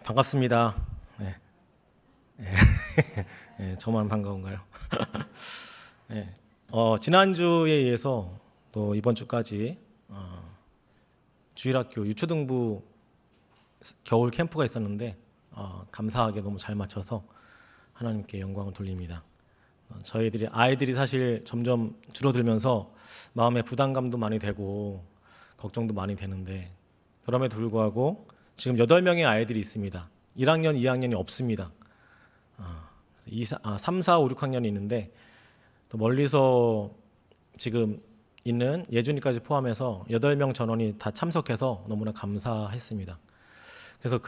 반갑습니다. 네. 네, 저만 반가운가요? 네. 지난주에 이어서 또 이번 주까지 주일학교 유초등부 겨울 캠프가 있었는데 감사하게 너무 잘 맞춰서 하나님께 영광을 돌립니다. 아이들이 사실 점점 줄어들면서 마음의 부담감도 많이 되고 걱정도 많이 되는데 그럼에도 불구하고 지금 8명의 아이들이 있습니다. 1학년, 2학년이 없습니다. 3, 4, 5, 6학년이 있는데 또 멀리서 지금 있는 예준이까지 포함해서 8명 전원이 다 참석해서 너무나 감사했습니다. 그래서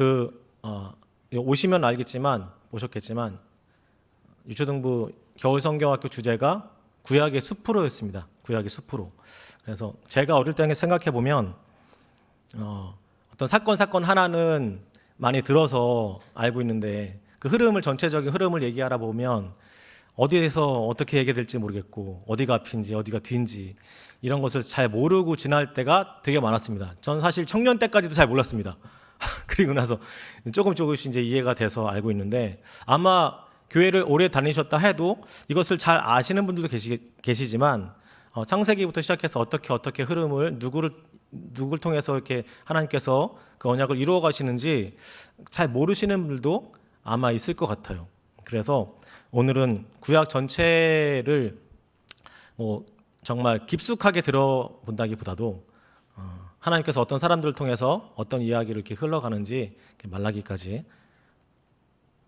오시면 알겠지만 보셨겠지만 유초등부 겨울 성경학교 주제가 구약의 숲으로였습니다. 구약의 숲으로. 그래서 제가 어릴 때 생각해 보면 어떤 사건 하나는 많이 들어서 알고 있는데 그 전체적인 흐름을 얘기하다 보면 어디에서 어떻게 얘기될지 모르겠고 어디가 앞인지 어디가 뒤인지 이런 것을 잘 모르고 지날 때가 되게 많았습니다. 전 사실 청년 때까지도 잘 몰랐습니다. 그리고 나서 조금씩 이제 이해가 돼서 알고 있는데 아마 교회를 오래 다니셨다 해도 이것을 잘 아시는 분들도 계시지만 창세기부터 시작해서 어떻게 흐름을 누굴 통해서 이렇게 하나님께서 그 언약을 이루어 가시는지 잘 모르시는 분들도 아마 있을 것 같아요. 그래서 오늘은 구약 전체를 정말 깊숙하게 들어본다기보다도 하나님께서 어떤 사람들을 통해서 어떤 이야기를 이렇게 흘러가는지 말라기까지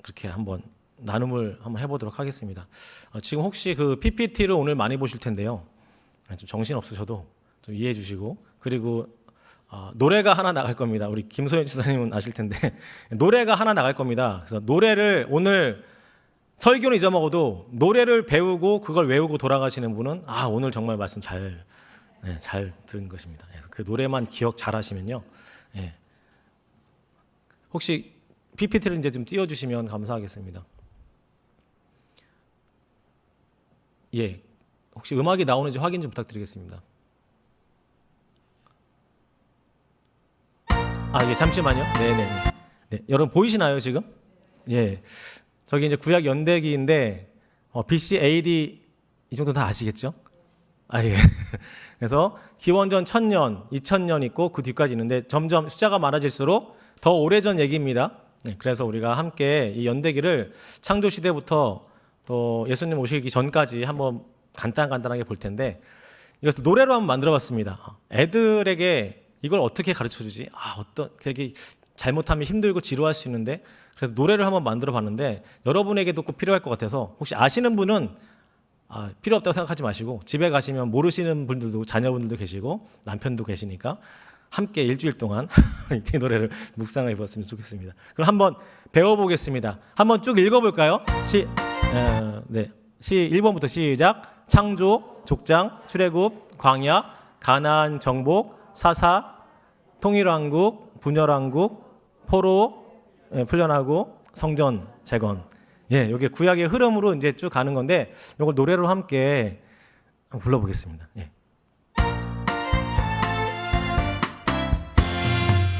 그렇게 한번 나눔을 한번 해보도록 하겠습니다. 지금 혹시 그 PPT를 오늘 많이 보실 텐데요. 좀 정신 없으셔도 좀 이해해 주시고 그리고 노래가 하나 나갈 겁니다. 우리 김소연 지사님은 아실 텐데 노래가 하나 나갈 겁니다. 그래서 노래를 오늘 설교는 잊어먹어도 노래를 배우고 그걸 외우고 돌아가시는 분은 오늘 정말 말씀 잘 들은 것입니다. 그래서 그 노래만 기억 잘 하시면요. 혹시 PPT를 이제 좀 띄워주시면 감사하겠습니다. 혹시 음악이 나오는지 확인 좀 부탁드리겠습니다. 잠시만요. 네네. 네, 여러분 보이시나요 지금? 저기 이제 구약 연대기인데 BC, AD 이 정도 다 아시겠죠? 그래서 기원전 1000년, 2000년 있고 그 뒤까지 있는데 점점 숫자가 많아질수록 더 오래전 얘기입니다. 그래서 우리가 함께 이 연대기를 창조 시대부터 또 예수님 오시기 전까지 한번 간단하게 볼 텐데 이것을 노래로 한번 만들어봤습니다. 애들에게 이걸 어떻게 가르쳐주지? 되게 잘못하면 힘들고 지루할 수 있는데 그래서 노래를 한번 만들어봤는데 여러분에게도 꼭 필요할 것 같아서 혹시 아시는 분은 필요 없다고 생각하지 마시고 집에 가시면 모르시는 분들도 자녀분들도 계시고 남편도 계시니까 함께 일주일 동안 이 노래를 묵상해 보았으면 좋겠습니다. 그럼 한번 배워보겠습니다. 한번 쭉 읽어볼까요? 1번부터 시작. 창조, 족장, 출애굽, 광야, 가나안 정복, 사사, 통일왕국, 분열왕국, 포로, 풀려나고 성전 재건. 이게 구약의 흐름으로 이제 쭉 가는 건데 이걸 노래로 함께 불러보겠습니다.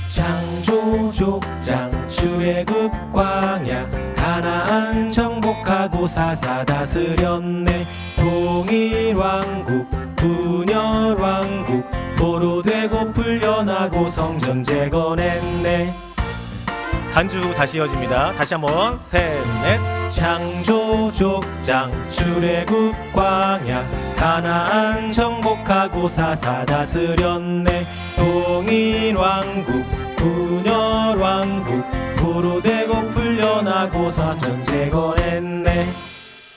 창조, 족장, 출애굽, 광야, 가나안 정복하고 사사 다스렸네. 통일왕국, 분열왕국, 포로 되고 풀려나고 성전 재건했네. 간주 다시 이어집니다. 다시 한번 셋, 넷. 창조, 족장, 출애굽, 광야, 가나안 정복하고 사사 다스렸네. 통일왕국, 분열왕국, 포로 되고 풀려나고 성전 재건했네.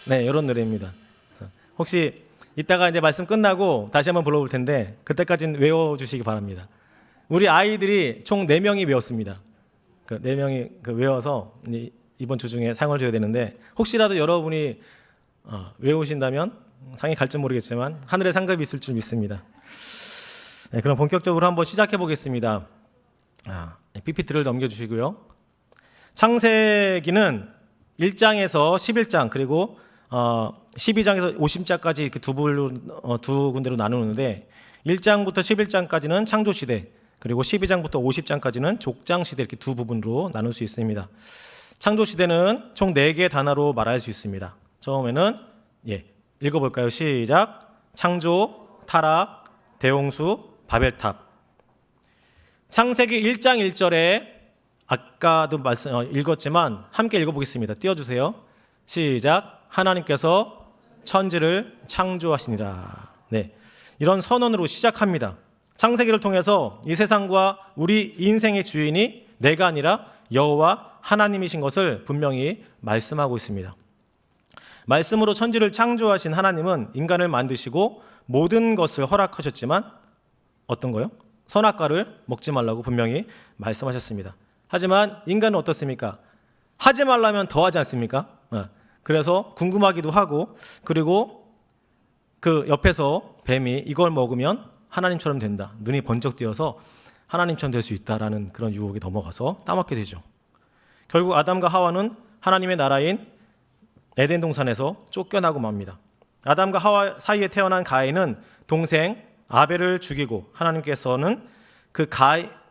이런 노래입니다. 혹시 이따가 이제 말씀 끝나고 다시 한번 불러볼 텐데 그때까지는 외워주시기 바랍니다. 우리 아이들이 총 4명이 외웠습니다. 4명이 외워서 이번 주 중에 상을 줘야 되는데 혹시라도 여러분이 외우신다면 상이 갈지 모르겠지만 하늘에 상급이 있을 줄 믿습니다. 그럼 본격적으로 한번 시작해 보겠습니다. PPT를 넘겨주시고요. 창세기는 1장에서 11장 그리고 12장에서 50장까지 두 군데로 나누는데 1장부터 11장까지는 창조시대, 그리고 12장부터 50장까지는 족장시대 이렇게 두 부분으로 나눌 수 있습니다. 창조시대는 총 4개의 단어로 말할 수 있습니다. 처음에는 읽어볼까요? 시작. 창조, 타락, 대홍수, 바벨탑. 창세기 1장 1절에 아까도 읽었지만 함께 읽어보겠습니다. 띄워주세요. 시작. 하나님께서 천지를 창조하시니라. 네, 이런 선언으로 시작합니다. 창세기를 통해서 이 세상과 우리 인생의 주인이 내가 아니라 여호와 하나님이신 것을 분명히 말씀하고 있습니다. 말씀으로 천지를 창조하신 하나님은 인간을 만드시고 모든 것을 허락하셨지만 어떤 거요? 선악과를 먹지 말라고 분명히 말씀하셨습니다. 하지만 인간은 어떻습니까? 하지 말라면 더 하지 않습니까? 그래서 궁금하기도 하고, 그리고 그 옆에서 뱀이 이걸 먹으면 하나님처럼 된다, 눈이 번쩍 띄어서 하나님처럼 될 수 있다라는 그런 유혹에 넘어가서 따먹게 되죠. 결국 아담과 하와는 하나님의 나라인 에덴 동산에서 쫓겨나고 맙니다. 아담과 하와 사이에 태어난 가인은 동생 아벨을 죽이고, 하나님께서는 그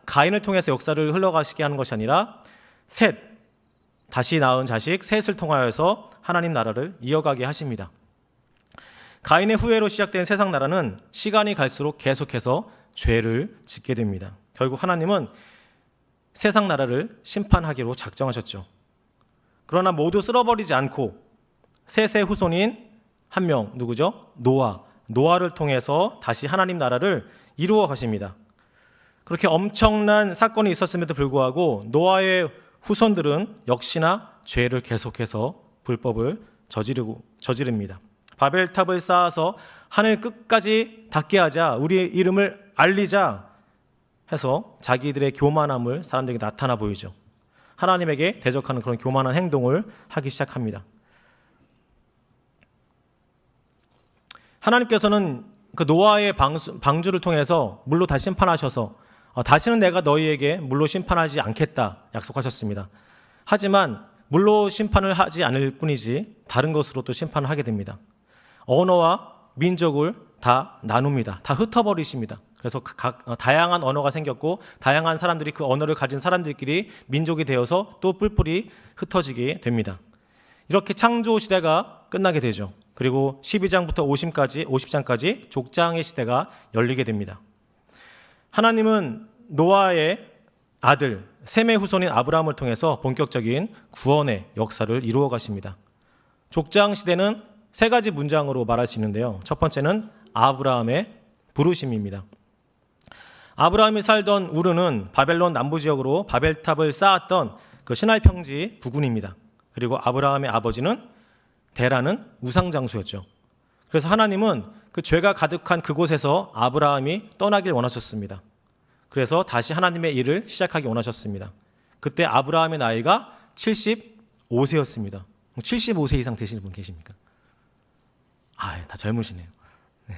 가인을 통해서 역사를 흘러가시게 하는 것이 아니라 셋, 다시 낳은 자식 셋을 통하여서 하나님 나라를 이어가게 하십니다. 가인의 후예로 시작된 세상 나라는 시간이 갈수록 계속해서 죄를 짓게 됩니다. 결국 하나님은 세상 나라를 심판하기로 작정하셨죠. 그러나 모두 쓸어버리지 않고 셋의 후손인 한 명, 누구죠? 노아를 통해서 다시 하나님 나라를 이루어 가십니다. 그렇게 엄청난 사건이 있었음에도 불구하고 노아의 후손들은 역시나 죄를 계속해서 불법을 저지릅니다. 바벨탑을 쌓아서 하늘 끝까지 닿게 하자, 우리의 이름을 알리자 해서 자기들의 교만함을 사람들에게 나타나 보이죠. 하나님에게 대적하는 그런 교만한 행동을 하기 시작합니다. 하나님께서는 그 노아의 방주를 통해서 물로 다시 심판하셔서 다시는 내가 너희에게 물로 심판하지 않겠다 약속하셨습니다. 하지만 물로 심판을 하지 않을 뿐이지 다른 것으로 또 심판을 하게 됩니다. 언어와 민족을 다 나눕니다. 다 흩어버리십니다. 그래서 다양한 언어가 생겼고, 다양한 사람들이 그 언어를 가진 사람들끼리 민족이 되어서 또 뿔뿔이 흩어지게 됩니다. 이렇게 창조 시대가 끝나게 되죠. 그리고 12장부터 50장까지 족장의 시대가 열리게 됩니다. 하나님은 노아의 아들 셈의 후손인 아브라함을 통해서 본격적인 구원의 역사를 이루어 가십니다. 족장 시대는 3가지 문장으로 말할 수 있는데요. 첫 번째는 아브라함의 부르심입니다. 아브라함이 살던 우르는 바벨론 남부 지역으로 바벨탑을 쌓았던 그 시나이 평지 부근입니다. 그리고 아브라함의 아버지는 데라는 우상장수였죠. 그래서 하나님은 그 죄가 가득한 그곳에서 아브라함이 떠나길 원하셨습니다. 그래서 다시 하나님의 일을 시작하기 원하셨습니다. 그때 아브라함의 나이가 75세였습니다. 75세 이상 되시는 분 계십니까? 다 젊으시네요. 네.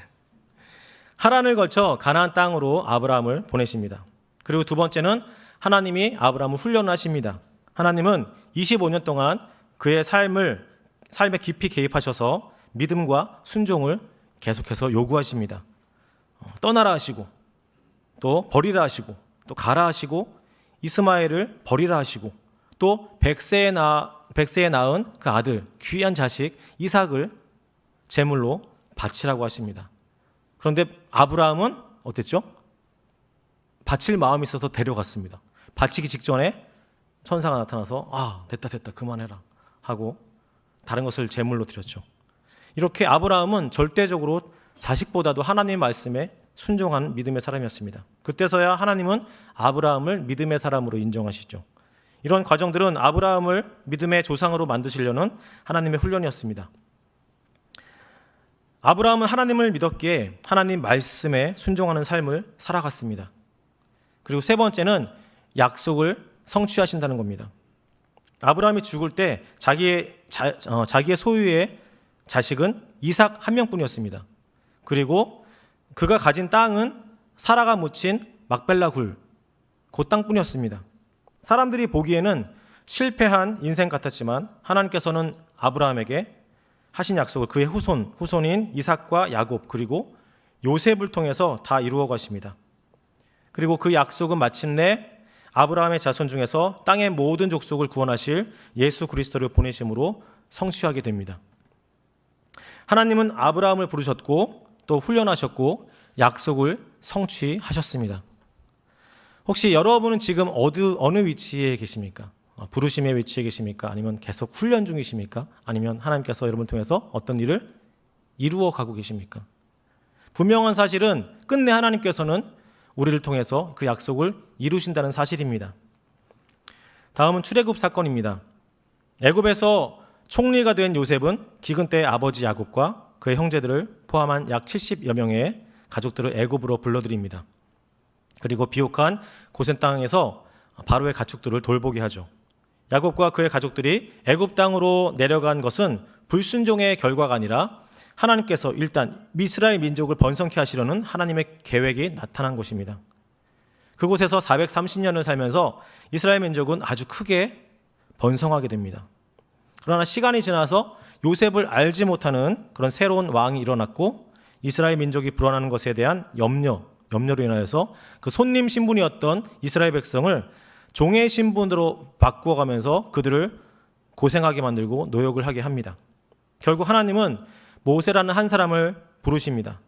하란을 걸쳐 가나안 땅으로 아브라함을 보내십니다. 그리고 두 번째는 하나님이 아브라함을 훈련하십니다. 하나님은 25년 동안 그의 삶에 깊이 개입하셔서 믿음과 순종을 계속해서 요구하십니다. 떠나라 하시고, 또 버리라 하시고, 또 가라 하시고, 이스마엘을 버리라 하시고, 또 100세에 낳은 그 아들 귀한 자식 이삭을 제물로 바치라고 하십니다. 그런데 아브라함은 어땠죠? 바칠 마음이 있어서 데려갔습니다. 바치기 직전에 천사가 나타나서 됐다 그만해라 하고 다른 것을 제물로 드렸죠. 이렇게 아브라함은 절대적으로 자식보다도 하나님의 말씀에 순종하는 믿음의 사람이었습니다. 그때서야 하나님은 아브라함을 믿음의 사람으로 인정하시죠. 이런 과정들은 아브라함을 믿음의 조상으로 만드시려는 하나님의 훈련이었습니다. 아브라함은 하나님을 믿었기에 하나님 말씀에 순종하는 삶을 살아갔습니다. 그리고 세 번째는 약속을 성취하신다는 겁니다. 아브라함이 죽을 때 자기의 소유의 자식은 이삭 한 명뿐이었습니다. 그리고 그가 가진 땅은 사라가 묻힌 막벨라 굴, 그 땅뿐이었습니다. 사람들이 보기에는 실패한 인생 같았지만 하나님께서는 아브라함에게 하신 약속을 그의 후손인 이삭과 야곱 그리고 요셉을 통해서 다 이루어 가십니다. 그리고 그 약속은 마침내 아브라함의 자손 중에서 땅의 모든 족속을 구원하실 예수 그리스도를 보내심으로 성취하게 됩니다. 하나님은 아브라함을 부르셨고 또 훈련하셨고 약속을 성취하셨습니다. 혹시 여러분은 지금 어느 위치에 계십니까? 부르심의 위치에 계십니까? 아니면 계속 훈련 중이십니까? 아니면 하나님께서 여러분을 통해서 어떤 일을 이루어 가고 계십니까? 분명한 사실은 끝내 하나님께서는 우리를 통해서 그 약속을 이루신다는 사실입니다. 다음은 출애굽 사건입니다. 애굽에서 총리가 된 요셉은 기근 때의 아버지 야곱과 그의 형제들을 포함한 약 70여 명의 가족들을 애굽으로 불러들입니다. 그리고 비옥한 고센 땅에서 바로의 가축들을 돌보게 하죠. 야곱과 그의 가족들이 애굽 땅으로 내려간 것은 불순종의 결과가 아니라 하나님께서 일단 이스라엘 민족을 번성케 하시려는 하나님의 계획이 나타난 것입니다. 그곳에서 430년을 살면서 이스라엘 민족은 아주 크게 번성하게 됩니다. 그러나 시간이 지나서 요셉을 알지 못하는 그런 새로운 왕이 일어났고 이스라엘 민족이 불어나는 것에 대한 염려로 인하여서 그 손님 신분이었던 이스라엘 백성을 종의 신분으로 바꾸어가면서 그들을 고생하게 만들고 노역을 하게 합니다. 결국 하나님은 모세라는 한 사람을 부르십니다.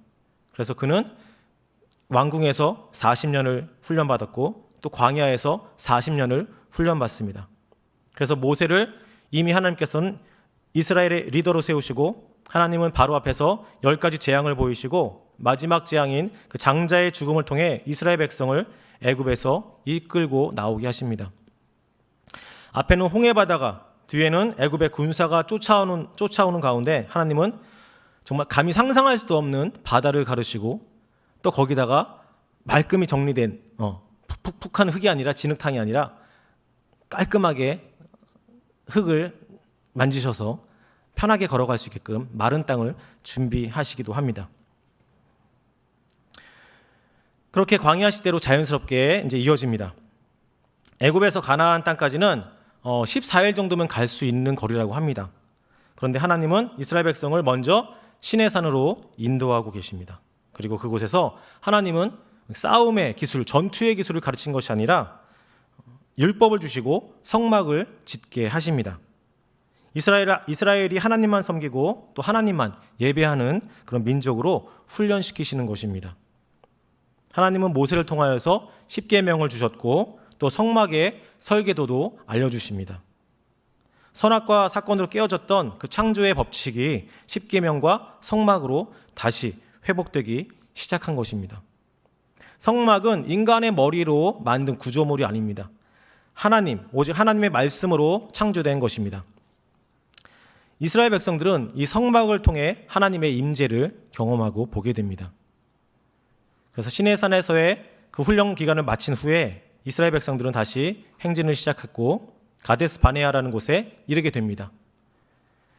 그래서 그는 왕궁에서 40년을 훈련받았고 또 광야에서 40년을 훈련받습니다. 그래서 모세를 이미 하나님께서는 이스라엘의 리더로 세우시고 하나님은 바로 앞에서 10가지 재앙을 보이시고 마지막 재앙인 그 장자의 죽음을 통해 이스라엘 백성을 애굽에서 이끌고 나오게 하십니다. 앞에는 홍해바다가 뒤에는 애굽의 군사가 쫓아오는 가운데 하나님은 정말 감히 상상할 수도 없는 바다를 가르시고 또 거기다가 말끔히 정리된 푹푹한 흙이 아니라 진흙탕이 아니라 깔끔하게 흙을 만지셔서 편하게 걸어갈 수 있게끔 마른 땅을 준비하시기도 합니다. 그렇게 광야 시대로 자연스럽게 이제 이어집니다. 애굽에서 가나안 땅까지는 14일 정도면 갈 수 있는 거리라고 합니다. 그런데 하나님은 이스라엘 백성을 먼저 시내산으로 인도하고 계십니다. 그리고 그곳에서 하나님은 싸움의 기술, 전투의 기술을 가르친 것이 아니라 율법을 주시고 성막을 짓게 하십니다. 이스라엘이 하나님만 섬기고 또 하나님만 예배하는 그런 민족으로 훈련시키시는 것입니다. 하나님은 모세를 통하여서 십계명을 주셨고 또 성막의 설계도도 알려주십니다. 선악과 사건으로 깨어졌던 그 창조의 법칙이 십계명과 성막으로 다시 회복되기 시작한 것입니다. 성막은 인간의 머리로 만든 구조물이 아닙니다. 오직 하나님의 말씀으로 창조된 것입니다. 이스라엘 백성들은 이 성막을 통해 하나님의 임재를 경험하고 보게 됩니다. 그래서 시내산에서의 그 훈련 기간을 마친 후에 이스라엘 백성들은 다시 행진을 시작했고 가데스 바네아라는 곳에 이르게 됩니다.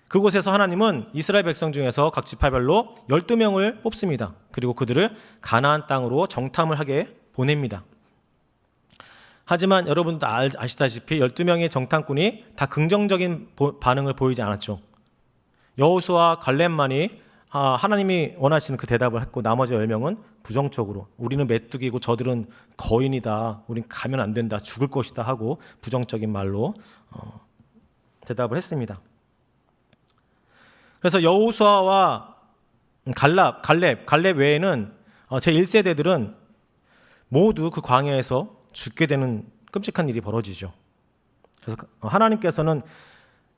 그곳에서 하나님은 이스라엘 백성 중에서 각 지파별로 12명을 뽑습니다. 그리고 그들을 가나안 땅으로 정탐을 하게 보냅니다. 하지만 여러분도 아시다시피 12명의 정탐꾼이 다 긍정적인 반응을 보이지 않았죠. 여호수아와 갈렙만이 하나님이 원하시는 그 대답을 했고 나머지 10명은 부정적으로 우리는 메뚜기고 저들은 거인이다. 우린 가면 안 된다. 죽을 것이다 하고 부정적인 말로 대답을 했습니다. 그래서 여호수아와 갈렙 외에는 제1세대들은 모두 그 광야에서 죽게 되는 끔찍한 일이 벌어지죠. 그래서 하나님께서는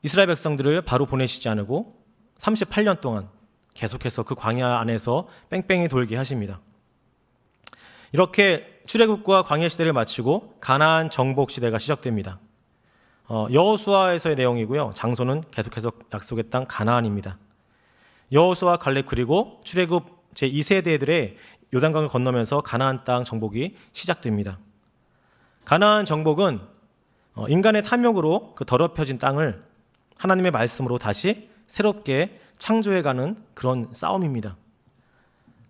이스라엘 백성들을 바로 보내시지 않고 38년 동안 계속해서 그 광야 안에서 뺑뺑이 돌게 하십니다. 이렇게 출애굽과 광야 시대를 마치고 가나안 정복 시대가 시작됩니다. 여호수아에서의 내용이고요. 장소는 계속해서 약속의 땅 가나안입니다. 여호수아, 갈렙 그리고 출애굽 제2세대들의 요단강을 건너면서 가나안 땅 정복이 시작됩니다. 가나안 정복은 인간의 탐욕으로 그 더럽혀진 땅을 하나님의 말씀으로 다시 새롭게 창조해가는 그런 싸움입니다.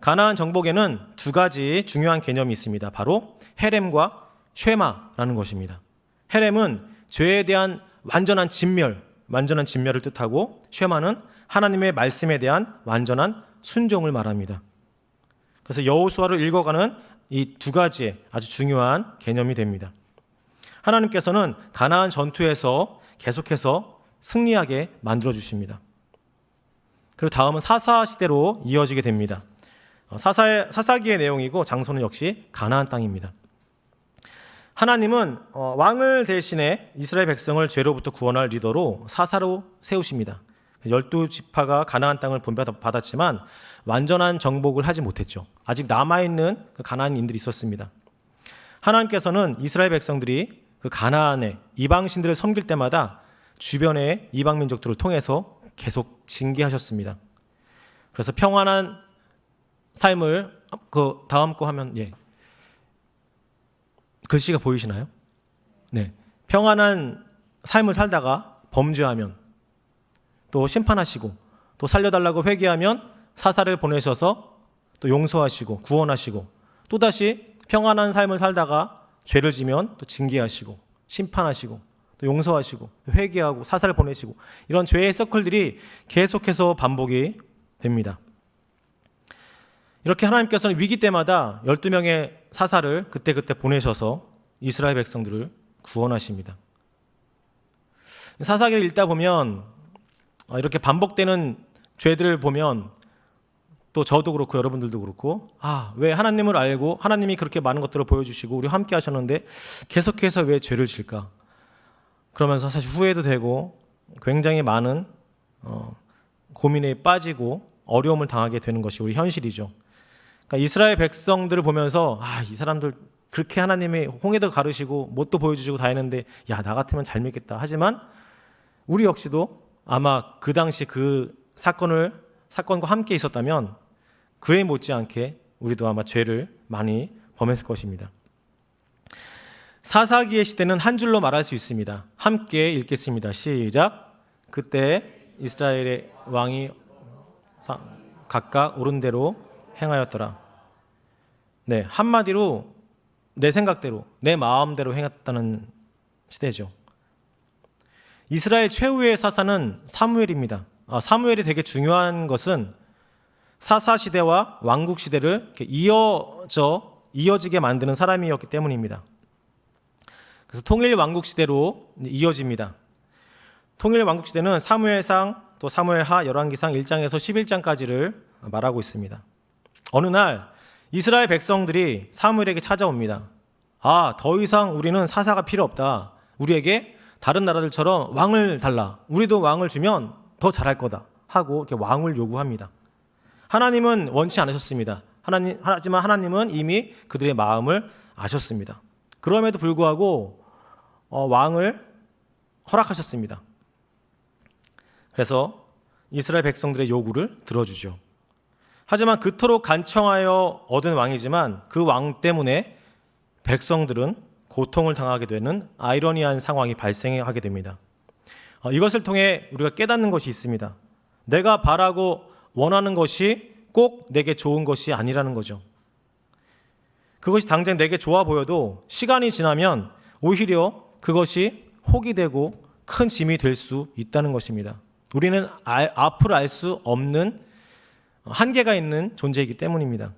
가나안 정복에는 두 가지 중요한 개념이 있습니다. 바로 헤렘과 쉐마라는 것입니다. 헤렘은 죄에 대한 완전한 진멸을 뜻하고 쉐마는 하나님의 말씀에 대한 완전한 순종을 말합니다. 그래서 여호수아를 읽어가는 이 두 가지의 아주 중요한 개념이 됩니다. 하나님께서는 가나안 전투에서 계속해서 승리하게 만들어 주십니다. 그리고 다음은 사사 시대로 이어지게 됩니다. 사사기의 내용이고 장소는 역시 가나안 땅입니다. 하나님은 왕을 대신해 이스라엘 백성을 죄로부터 구원할 리더로 사사로 세우십니다. 12지파가 가나안 땅을 분배받았지만 완전한 정복을 하지 못했죠. 아직 남아있는 그 가나안인들이 있었습니다. 하나님께서는 이스라엘 백성들이 그 가나안의 이방신들을 섬길 때마다 주변의 이방민족들을 통해서 계속 징계하셨습니다. 그래서 평안한 삶을 그 다음 거 하면 글씨가 보이시나요? 네. 평안한 삶을 살다가 범죄하면 또 심판하시고 또 살려달라고 회개하면 사사를 보내셔서 또 용서하시고 구원하시고 또다시 평안한 삶을 살다가 죄를 지면 또 징계하시고 심판하시고 또 용서하시고 회개하고 사사를 보내시고 이런 죄의 서클들이 계속해서 반복이 됩니다. 이렇게 하나님께서는 위기 때마다 12명의 사사를 그때그때 보내셔서 이스라엘 백성들을 구원하십니다. 사사기를 읽다 보면 이렇게 반복되는 죄들을 보면 또 저도 그렇고 여러분들도 그렇고 왜 하나님을 알고 하나님이 그렇게 많은 것들을 보여주시고 우리 함께 하셨는데 계속해서 왜 죄를 질까? 그러면서 사실 후회도 되고 굉장히 많은 고민에 빠지고 어려움을 당하게 되는 것이 우리 현실이죠. 그러니까 이스라엘 백성들을 보면서 이 사람들 그렇게 하나님이 홍해도 가르시고 못도 보여주시고 다 했는데 나 같으면 잘 믿겠다. 하지만 우리 역시도 아마 그 당시 그 사건과 함께 있었다면 그에 못지않게 우리도 아마 죄를 많이 범했을 것입니다. 사사기의 시대는 한 줄로 말할 수 있습니다. 함께 읽겠습니다. 시작. 그때 이스라엘의 왕이 각각 옳은 대로 행하였더라. 네, 한마디로 내 생각대로 내 마음대로 행했다는 시대죠. 이스라엘 최후의 사사는 사무엘입니다. 사무엘이 되게 중요한 것은 사사 시대와 왕국 시대를 이렇게 이어지게 만드는 사람이었기 때문입니다. 그래서 통일 왕국 시대로 이어집니다. 통일 왕국 시대는 사무엘상 또 사무엘하 열왕기상 1장에서 11장까지를 말하고 있습니다. 어느 날 이스라엘 백성들이 사무엘에게 찾아옵니다. 더 이상 우리는 사사가 필요 없다. 우리에게 다른 나라들처럼 왕을 달라. 우리도 왕을 주면 더 잘할 거다. 하고 이렇게 왕을 요구합니다. 하나님은 원치 않으셨습니다. 하지만 하나님은 이미 그들의 마음을 아셨습니다. 그럼에도 불구하고 왕을 허락하셨습니다. 그래서 이스라엘 백성들의 요구를 들어주죠. 하지만 그토록 간청하여 얻은 왕이지만 그 왕 때문에 백성들은 고통을 당하게 되는 아이러니한 상황이 발생하게 됩니다. 이것을 통해 우리가 깨닫는 것이 있습니다. 내가 바라고 원하는 것이 꼭 내게 좋은 것이 아니라는 거죠. 그것이 당장 내게 좋아 보여도 시간이 지나면 오히려 그것이 혹이 되고 큰 짐이 될 수 있다는 것입니다. 우리는 앞을 알 수 없는 한계가 있는 존재이기 때문입니다.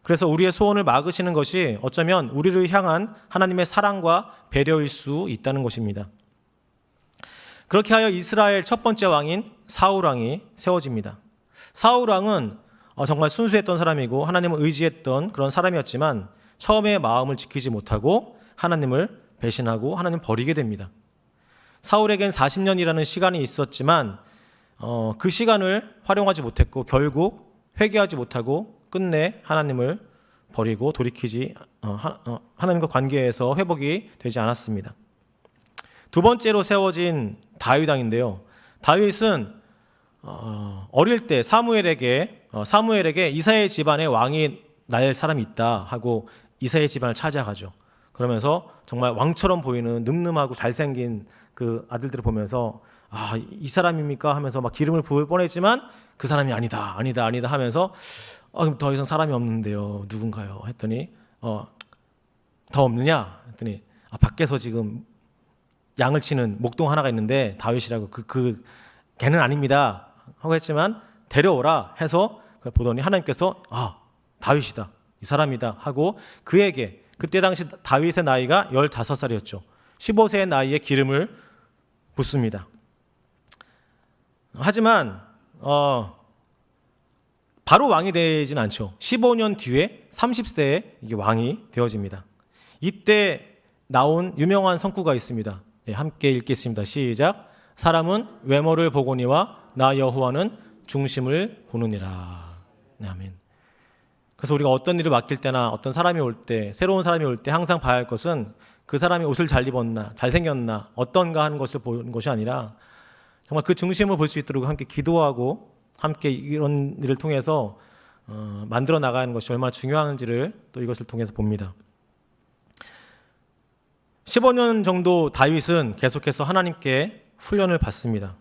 그래서 우리의 소원을 막으시는 것이 어쩌면 우리를 향한 하나님의 사랑과 배려일 수 있다는 것입니다. 그렇게 하여 이스라엘 첫 번째 왕인 사울 왕이 세워집니다. 사울 왕은 정말 순수했던 사람이고 하나님을 의지했던 그런 사람이었지만 처음에 마음을 지키지 못하고 하나님을 배신하고 하나님 버리게 됩니다. 사울에겐 40년이라는 시간이 있었지만 그 시간을 활용하지 못했고 결국 회개하지 못하고 끝내 하나님을 버리고 돌이키지 하나님과 관계에서 회복이 되지 않았습니다. 두 번째로 세워진 다윗 왕인데요. 다윗은 어릴 때 사무엘에게 이사의 집안에 왕이 날 사람이 있다 하고 이사의 집안을 찾아가죠. 그러면서 정말 왕처럼 보이는 늠름하고 잘생긴 그 아들들을 보면서 이 사람입니까 하면서 막 기름을 부을 뻔했지만 그 사람이 아니다 하면서 더 이상 사람이 없는데요. 누군가요? 했더니 더 없느냐? 했더니 밖에서 지금 양을 치는 목동 하나가 있는데 다윗이라고 걔는 아닙니다 하고 했지만 데려오라 해서 보더니 하나님께서 다윗이다. 이 사람이다 하고 그에게 그때 당시 다윗의 나이가 15살이었죠. 15세의 나이에 기름을 붓습니다. 하지만 바로 왕이 되진 않죠. 15년 뒤에 30세에 이게 왕이 되어집니다. 이때 나온 유명한 성구가 있습니다. 함께 읽겠습니다. 시작. 사람은 외모를 보거니와 나 여호와는 중심을 보느니라. 네, 아멘. 그래서 우리가 어떤 일을 맡길 때나 어떤 사람이 올 때, 새로운 사람이 올 때 항상 봐야 할 것은 그 사람이 옷을 잘 입었나, 잘생겼나, 어떤가 하는 것을 보는 것이 아니라 정말 그 중심을 볼 수 있도록 함께 기도하고 함께 이런 일을 통해서 만들어 나가는 것이 얼마나 중요한지를 또 이것을 통해서 봅니다. 15년 정도 다윗은 계속해서 하나님께 훈련을 받습니다.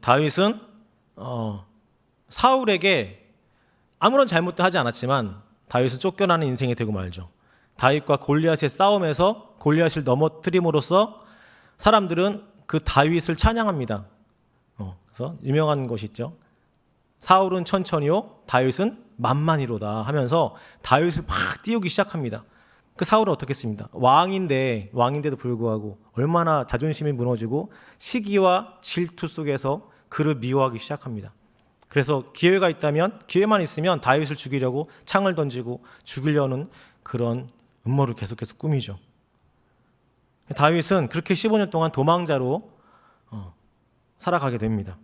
다윗은 사울에게 아무런 잘못도 하지 않았지만 다윗은 쫓겨나는 인생이 되고 말죠. 다윗과 골리앗의 싸움에서 골리앗을 넘어뜨림으로써 사람들은 그 다윗을 찬양합니다. 그래서 유명한 것이 있죠. 사울은 천천히요, 다윗은 만만히로다 하면서 다윗을 막 띄우기 시작합니다. 그 사울은 어떻겠습니까? 왕인데도 불구하고 얼마나 자존심이 무너지고 시기와 질투 속에서 그를 미워하기 시작합니다. 그래서 기회만 있으면 다윗을 죽이려고 창을 던지고 죽이려는 그런 음모를 계속해서 꾸미죠. 다윗은 그렇게 15년 동안 도망자로 살아가게 됩니다.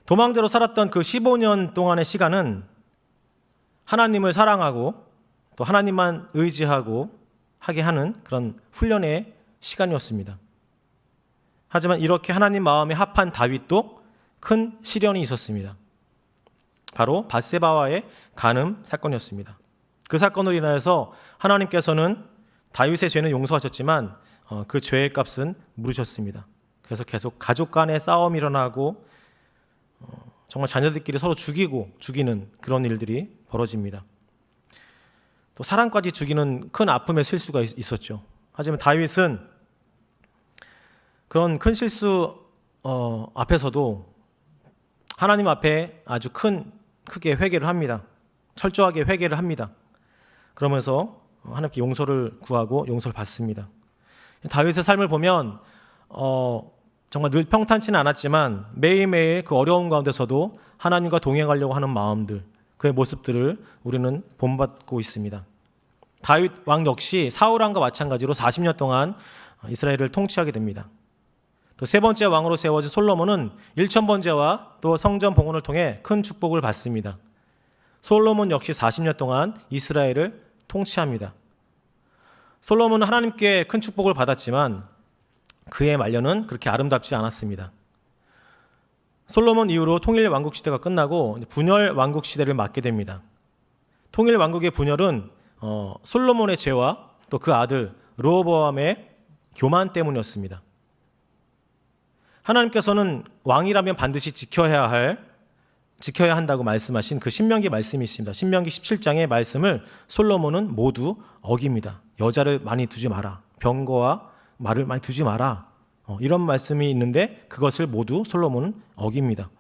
도망자로 살았던 그 15년 동안의 시간은 하나님을 사랑하고 또 하나님만 의지하고 하게 하는 그런 훈련의 시간이었습니다. 하지만 이렇게 하나님 마음에 합한 다윗도 큰 시련이 있었습니다. 바로 밧세바와의 간음 사건이었습니다. 그 사건으로 인하여서 하나님께서는 다윗의 죄는 용서하셨지만 그 죄의 값은 물으셨습니다. 그래서 계속 가족 간의 싸움이 일어나고 정말 자녀들끼리 서로 죽이는 그런 일들이 벌어집니다. 또 사람까지 죽이는 큰 아픔의 실수가 있었죠. 하지만 다윗은 그런 큰 실수 앞에서도 하나님 앞에 아주 크게 회개를 합니다. 철저하게 회개를 합니다. 그러면서 하나님께 용서를 구하고 용서를 받습니다. 다윗의 삶을 보면 정말 늘 평탄치는 않았지만 매일매일 그 어려움 가운데서도 하나님과 동행하려고 하는 마음들, 그의 모습들을 우리는 본받고 있습니다. 다윗 왕 역시 사울 왕과 마찬가지로 40년 동안 이스라엘을 통치하게 됩니다. 또 세 번째 왕으로 세워진 솔로몬은 1000번제와 또 성전 봉헌을 통해 큰 축복을 받습니다. 솔로몬 역시 40년 동안 이스라엘을 통치합니다. 솔로몬은 하나님께 큰 축복을 받았지만 그의 말년은 그렇게 아름답지 않았습니다. 솔로몬 이후로 통일 왕국 시대가 끝나고 분열 왕국 시대를 맞게 됩니다. 통일 왕국의 분열은 솔로몬의 죄와 또 그 아들 르호보암의 교만 때문이었습니다. 하나님께서는 왕이라면 반드시 지켜야 한다고 말씀하신 그 신명기 말씀이 있습니다. 신명기 17장의 말씀을 솔로몬은 모두 어깁니다. 여자를 많이 두지 마라. 병거와 말을 많이 두지 마라. 이런 말씀이 있는데 그것을 모두 솔로몬은 어깁니다.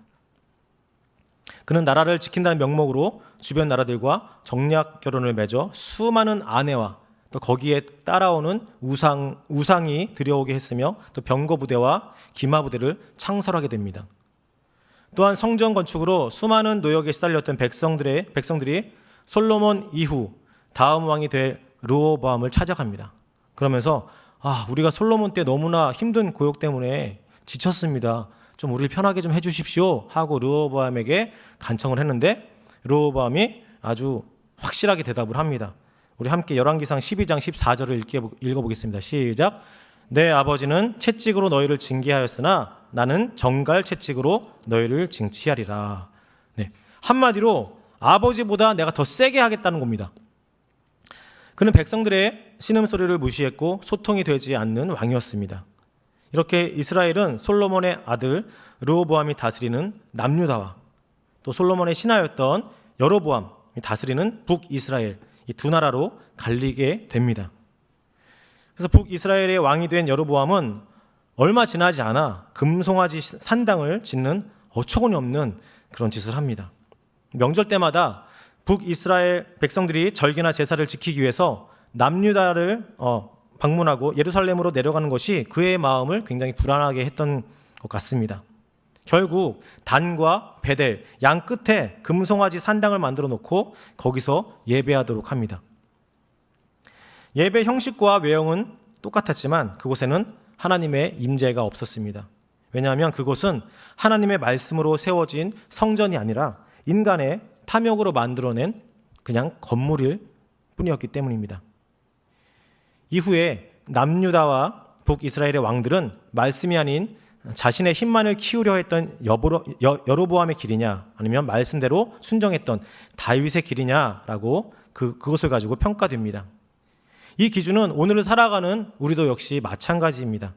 그는 나라를 지킨다는 명목으로 주변 나라들과 정략 결혼을 맺어 수많은 아내와 또 거기에 따라오는 우상이 들여오게 했으며 또 병거 부대와 기마 부대를 창설하게 됩니다. 또한 성전 건축으로 수많은 노역에 시달렸던 백성들이 솔로몬 이후 다음 왕이 될 르호보암을 찾아갑니다. 그러면서 우리가 솔로몬 때 너무나 힘든 고역 때문에 지쳤습니다. 좀 우리를 편하게 좀 해주십시오 하고 르호보암에게 간청을 했는데 르호보암이 아주 확실하게 대답을 합니다. 우리 함께 열왕기상 12장 14절을 읽어보겠습니다. 시작. 내 아버지는 채찍으로 너희를 징계하였으나 나는 정갈 채찍으로 너희를 징치하리라. 네. 한마디로 아버지보다 내가 더 세게 하겠다는 겁니다. 그는 백성들의 신음소리를 무시했고 소통이 되지 않는 왕이었습니다. 이렇게 이스라엘은 솔로몬의 아들 르호보암이 다스리는 남유다와 또 솔로몬의 신하였던 여로보암이 다스리는 북이스라엘, 이 두 나라로 갈리게 됩니다. 그래서 북이스라엘의 왕이 된 여로보암은 얼마 지나지 않아 금송아지 산당을 짓는 어처구니 없는 그런 짓을 합니다. 명절 때마다 북이스라엘 백성들이 절기나 제사를 지키기 위해서 남유다를 방문하고 예루살렘으로 내려가는 것이 그의 마음을 굉장히 불안하게 했던 것 같습니다. 결국 단과 베델 양 끝에 금송아지 산당을 만들어 놓고 거기서 예배하도록 합니다. 예배 형식과 외형은 똑같았지만 그곳에는 하나님의 임재가 없었습니다. 왜냐하면 그곳은 하나님의 말씀으로 세워진 성전이 아니라 인간의 탐욕으로 만들어낸 그냥 건물일 뿐이었기 때문입니다. 이후에 남유다와 북이스라엘의 왕들은 말씀이 아닌 자신의 힘만을 키우려 했던 여로보암의 길이냐 아니면 말씀대로 순종했던 다윗의 길이냐라고 그것을 가지고 평가됩니다. 이 기준은 오늘을 살아가는 우리도 역시 마찬가지입니다.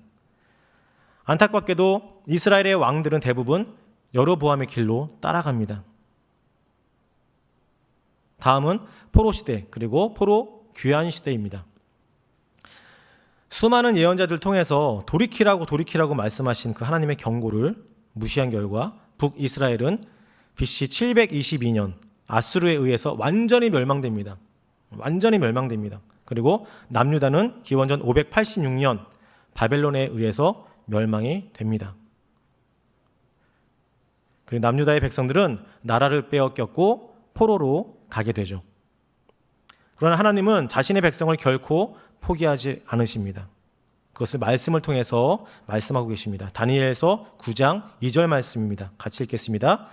안타깝게도 이스라엘의 왕들은 대부분 여로보암의 길로 따라갑니다. 다음은 포로 시대 그리고 포로 귀환 시대입니다. 수많은 예언자들 통해서 돌이키라고 말씀하신 그 하나님의 경고를 무시한 결과 북이스라엘은 BC 722년 아수르에 의해서 완전히 멸망됩니다. 그리고 남유다는 기원전 586년 바벨론에 의해서 멸망이 됩니다. 그리고 남유다의 백성들은 나라를 빼앗겼고 포로로 가게 되죠. 그러나 하나님은 자신의 백성을 결코 포기하지 않으십니다. 그것을 말씀을 통해서 말씀하고 계십니다. 다니엘서 9장 2절 말씀입니다. 같이 읽겠습니다.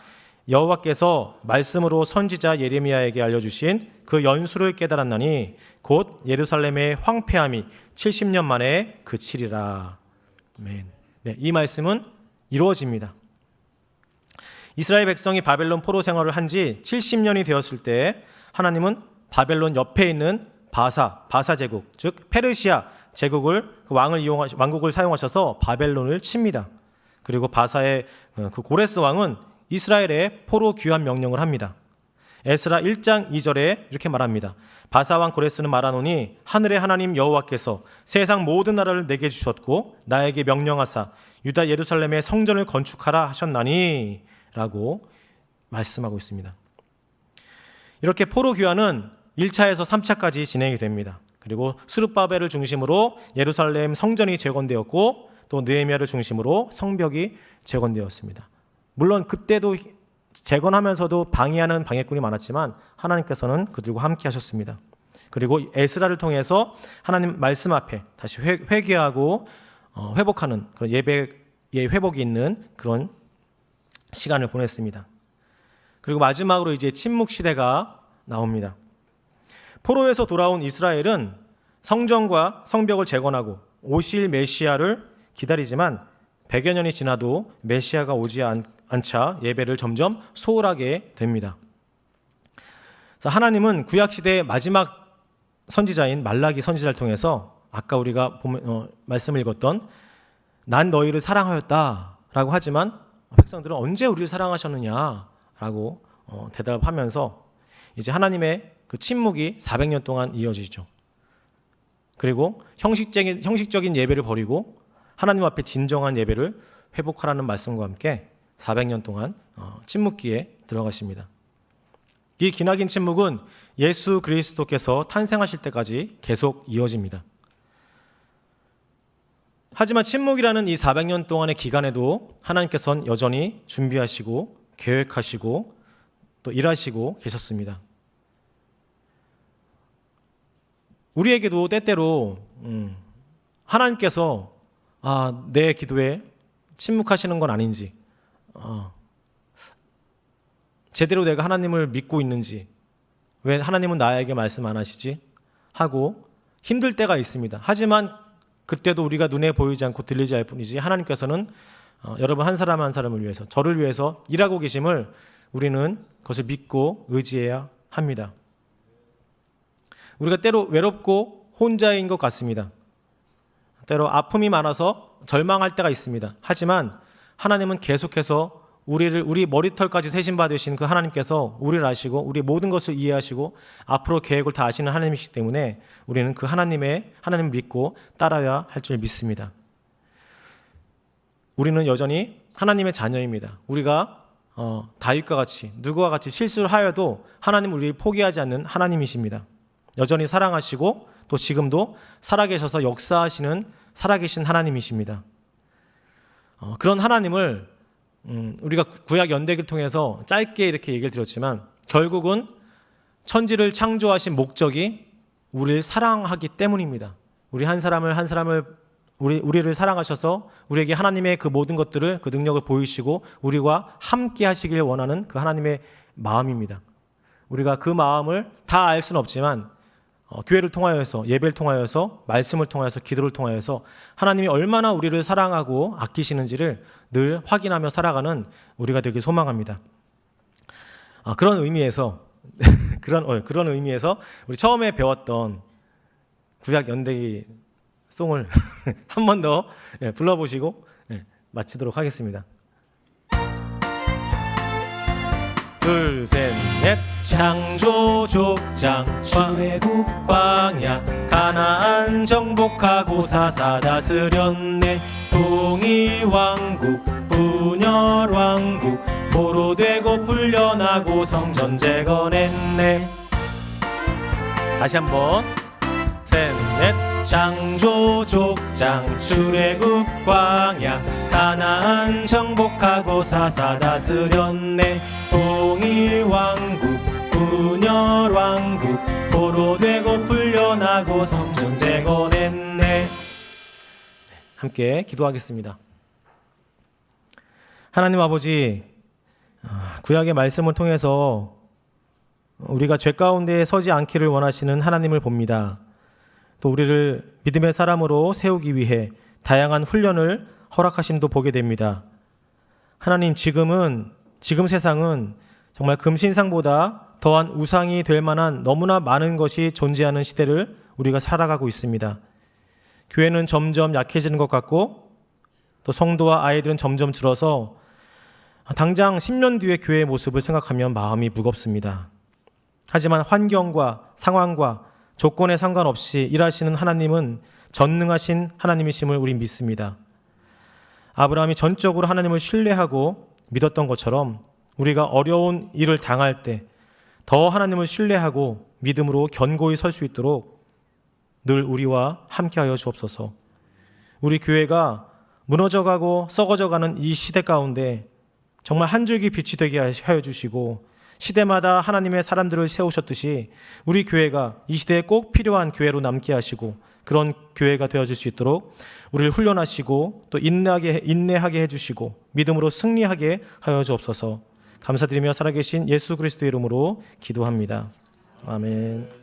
여호와께서 말씀으로 선지자 예레미야에게 알려주신 그 연수를 깨달았나니 곧 예루살렘의 황폐함이 70년 만에 그치리라. 아멘. 네, 이 말씀은 이루어집니다. 이스라엘 백성이 바벨론 포로 생활을 한 지 70년이 되었을 때 하나님은 바벨론 옆에 있는 바사 제국, 즉 페르시아 제국을 왕국을 사용하셔서 바벨론을 칩니다. 그리고 바사의 그 고레스 왕은 이스라엘의 포로 귀환 명령을 합니다. 에스라 1장 2절에 이렇게 말합니다. 바사 왕 고레스는 말하노니 하늘의 하나님 여호와께서 세상 모든 나라를 내게 주셨고 나에게 명령하사 유다 예루살렘의 성전을 건축하라 하셨나니 라고 말씀하고 있습니다. 이렇게 포로 귀환은 1차에서 3차까지 진행이 됩니다. 그리고 스룹바벨을 중심으로 예루살렘 성전이 재건되었고 또 느헤미야를 중심으로 성벽이 재건되었습니다. 물론 그때도 재건하면서도 방해하는 방해꾼이 많았지만 하나님께서는 그들과 함께 하셨습니다. 그리고 에스라를 통해서 하나님 말씀 앞에 다시 회개하고 회복하는 그런 예배의 회복이 있는 그런 시간을 보냈습니다. 그리고 마지막으로 이제 침묵 시대가 나옵니다. 포로에서 돌아온 이스라엘은 성전과 성벽을 재건하고 오실 메시아를 기다리지만 100여 년이 지나도 메시아가 오지 않자 예배를 점점 소홀하게 됩니다. 하나님은 구약시대의 마지막 선지자인 말라기 선지자를 통해서 아까 우리가 말씀을 읽었던 난 너희를 사랑하였다라고 하지만 백성들은 언제 우리를 사랑하셨느냐라고 대답하면서 이제 하나님의 그 침묵이 400년 동안 이어지죠. 그리고 형식적인 예배를 버리고 하나님 앞에 진정한 예배를 회복하라는 말씀과 함께 400년 동안 침묵기에 들어가십니다. 이 기나긴 침묵은 예수 그리스도께서 탄생하실 때까지 계속 이어집니다. 하지만 침묵이라는 이 400년 동안의 기간에도 하나님께서는 여전히 준비하시고 계획하시고 또 일하시고 계셨습니다. 우리에게도 때때로 하나님께서 내 기도에 침묵하시는 건 아닌지, 제대로 내가 하나님을 믿고 있는지, 왜 하나님은 나에게 말씀 안 하시지? 하고 힘들 때가 있습니다. 하지만 그때도 우리가 눈에 보이지 않고 들리지 않을 뿐이지 하나님께서는 여러분 한 사람 한 사람을 위해서, 저를 위해서 일하고 계심을 우리는 그것을 믿고 의지해야 합니다. 우리가 때로 외롭고 혼자인 것 같습니다. 때로 아픔이 많아서 절망할 때가 있습니다. 하지만 하나님은 계속해서 우리 머리털까지 세신 받으신 그 하나님께서 우리를 아시고 우리 모든 것을 이해하시고 앞으로 계획을 다 아시는 하나님이시기 때문에 우리는 그 하나님을 믿고 따라야 할 줄 믿습니다. 우리는 여전히 하나님의 자녀입니다. 우리가 다윗과 같이 누구와 같이 실수를 하여도 하나님은 우리를 포기하지 않는 하나님이십니다. 여전히 사랑하시고 또 지금도 살아계셔서 역사하시는 살아계신 하나님이십니다. 그런 하나님을 우리가 구약 연대기를 통해서 짧게 이렇게 얘기를 드렸지만 결국은 천지를 창조하신 목적이 우리를 사랑하기 때문입니다. 우리 한 사람을 우리를 사랑하셔서 우리에게 하나님의 그 모든 것들을, 그 능력을 보이시고 우리와 함께 하시길 원하는 그 하나님의 마음입니다. 우리가 그 마음을 다 알 수는 없지만 교회를 통하여서, 예배를 통하여서, 말씀을 통하여서, 기도를 통하여서 하나님이 얼마나 우리를 사랑하고 아끼시는지를 늘 확인하며 살아가는 우리가 되길 소망합니다. 그런 의미에서 그런 의미에서 우리 처음에 배웠던 구약 연대기 송을 한 번 더 불러보시고 마치도록 하겠습니다. 둘, 셋, 넷. 창조 족장 출애굽 광야 가나안 정복하고 사사 다스렸네. 통일 왕국 분열 왕국 포로되고 풀려나고 성전 재건했네. 다시 한번 셋, 넷. 창조 족장 출애굽 광야 가나안 정복하고 사사 다스렸네. 통일 왕국 분열 왕국 포로되고 풀려나고 성전 재건했네. 함께 기도하겠습니다. 하나님 아버지, 구약의 말씀을 통해서 우리가 죄 가운데 서지 않기를 원하시는 하나님을 봅니다. 또 우리를 믿음의 사람으로 세우기 위해 다양한 훈련을 허락하심도 보게 됩니다. 하나님, 지금 세상은 정말 금신상보다 더한 우상이 될 만한 너무나 많은 것이 존재하는 시대를 우리가 살아가고 있습니다. 교회는 점점 약해지는 것 같고 또 성도와 아이들은 점점 줄어서 당장 10년 뒤의 교회의 모습을 생각하면 마음이 무겁습니다. 하지만 환경과 상황과 조건에 상관없이 일하시는 하나님은 전능하신 하나님이심을 우리 믿습니다. 아브라함이 전적으로 하나님을 신뢰하고 믿었던 것처럼 우리가 어려운 일을 당할 때 더 하나님을 신뢰하고 믿음으로 견고히 설 수 있도록 늘 우리와 함께하여 주옵소서. 우리 교회가 무너져가고 썩어져가는 이 시대 가운데 정말 한 줄기 빛이 되게 하여 주시고 시대마다 하나님의 사람들을 세우셨듯이 우리 교회가 이 시대에 꼭 필요한 교회로 남게 하시고 그런 교회가 되어질 수 있도록 우리를 훈련하시고 또 인내하게 해주시고 믿음으로 승리하게 하여 주옵소서. 감사드리며 살아계신 예수 그리스도의 이름으로 기도합니다. 아멘.